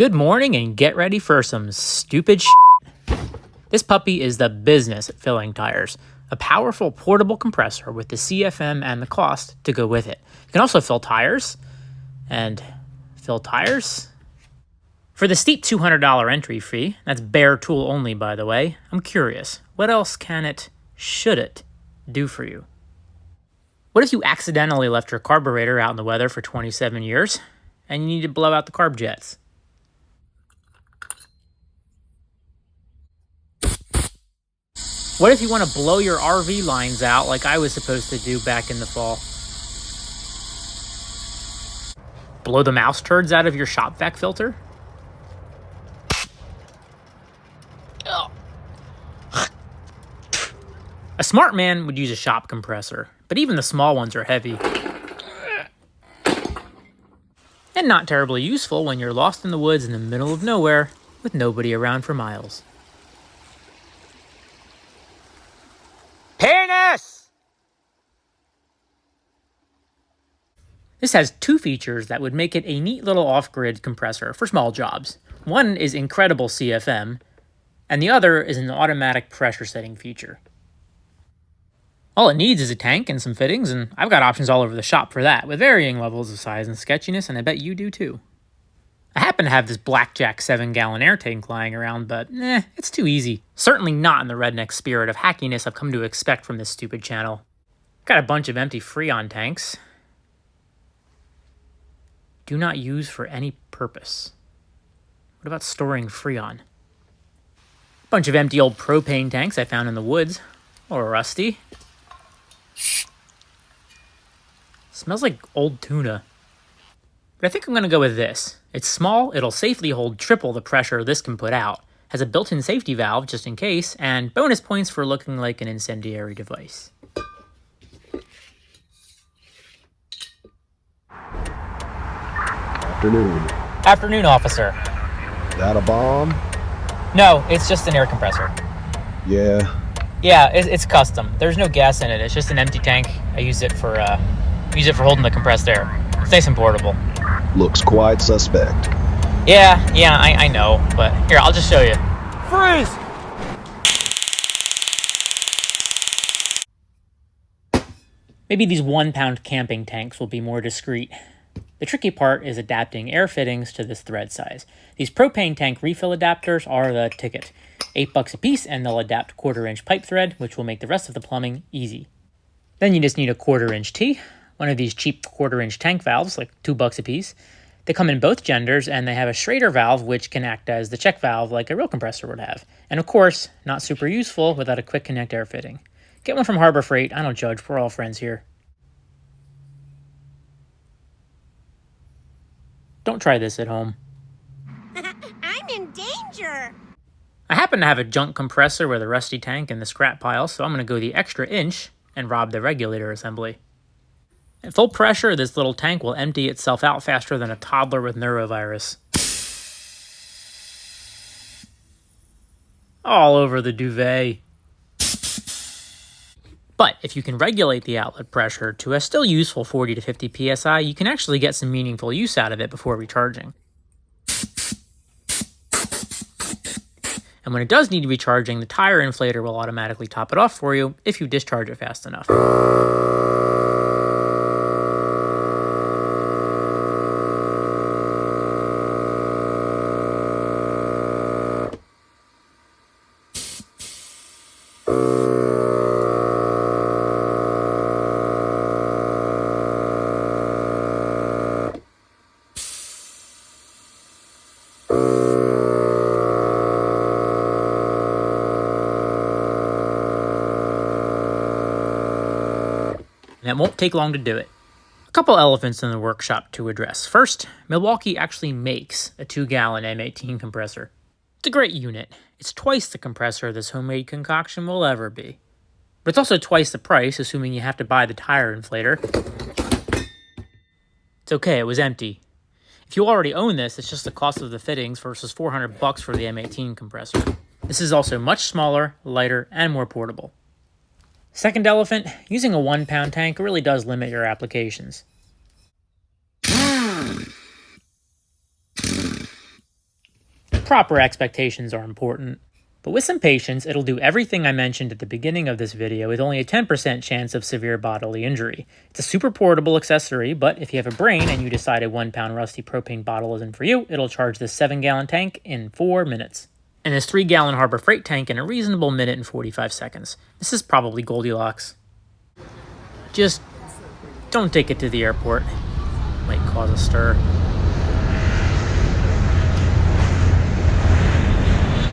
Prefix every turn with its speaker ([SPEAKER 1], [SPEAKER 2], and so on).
[SPEAKER 1] Good morning and get ready for some stupid This puppy is the business at filling tires. A powerful portable compressor with the CFM and the cost to go with it. You can also fill tires and fill tires. For the steep $200 entry fee, that's bare tool only by the way, I'm curious, what else should it do for you? What if you accidentally left your carburetor out in the weather for 27 years and you need to blow out the carb jets? What if you want to blow your RV lines out like I was supposed to do back in the fall? Blow the mouse turds out of your shop vac filter? A smart man would use a shop compressor, but even the small ones are heavy. And not terribly useful when you're lost in the woods in the middle of nowhere with nobody around for miles. Penis! This has two features that would make it a neat little off-grid compressor for small jobs. One is incredible CFM, and the other is an automatic pressure setting feature. All it needs is a tank and some fittings, and I've got options all over the shop for that, with varying levels of size and sketchiness, and I bet you do too. I happen to have this Blackjack 7-gallon air tank lying around, but it's too easy. Certainly not in the redneck spirit of hackiness I've come to expect from this stupid channel. Got a bunch of empty Freon tanks. Do not use for any purpose. What about storing Freon? Bunch of empty old propane tanks I found in the woods. Or rusty. Smells like old tuna. But I think I'm going to go with this. It's small, it'll safely hold triple the pressure this can put out, has a built-in safety valve just in case, and bonus points for looking like an incendiary device.
[SPEAKER 2] Afternoon.
[SPEAKER 1] Afternoon, officer.
[SPEAKER 2] That a bomb?
[SPEAKER 1] No, it's just an air compressor.
[SPEAKER 2] Yeah.
[SPEAKER 1] Yeah, it's custom. There's no gas in it. It's just an empty tank. I use it for holding the compressed air. It's nice and portable.
[SPEAKER 2] Looks quite suspect.
[SPEAKER 1] Yeah, I know. But here, I'll just show you. Freeze! Maybe these 1-pound camping tanks will be more discreet. The tricky part is adapting air fittings to this thread size. These propane tank refill adapters are the ticket. $8 a piece, and they'll adapt 1/4-inch pipe thread, which will make the rest of the plumbing easy. Then you just need a 1/4-inch T, one of these cheap 1/4-inch tank valves, like $2 a piece. They come in both genders, and they have a Schrader valve, which can act as the check valve like a real compressor would have. And of course, not super useful without a quick connect air fitting. Get one from Harbor Freight. I don't judge. We're all friends here. Don't try this at home.
[SPEAKER 3] I'm in danger!
[SPEAKER 1] I happen to have a junk compressor with a rusty tank in the scrap pile, so I'm going to go the extra inch and rob the regulator assembly. At full pressure, this little tank will empty itself out faster than a toddler with neurovirus. All over the duvet. But if you can regulate the outlet pressure to a still useful 40 to 50 psi, you can actually get some meaningful use out of it before recharging. And when it does need recharging, the tire inflator will automatically top it off for you if you discharge it fast enough. And it won't take long to do it. A couple elephants in the workshop to address. First, Milwaukee actually makes a 2-gallon M18 compressor. It's a great unit. It's twice the compressor this homemade concoction will ever be. But it's also twice the price, assuming you have to buy the tire inflator. It's okay, it was empty. If you already own this, it's just the cost of the fittings versus $400 for the M18 compressor. This is also much smaller, lighter, and more portable. Second elephant, using a 1-pound tank really does limit your applications. proper expectations are important. But with some patience, it'll do everything I mentioned at the beginning of this video with only a 10% chance of severe bodily injury. It's a super portable accessory, but if you have a brain and you decide a 1-pound rusty propane bottle isn't for you, it'll charge this 7-gallon tank in 4 minutes. And this 3-gallon Harbor Freight tank in a reasonable minute and 45 seconds. This is probably Goldilocks. Just don't take it to the airport. Might cause a stir.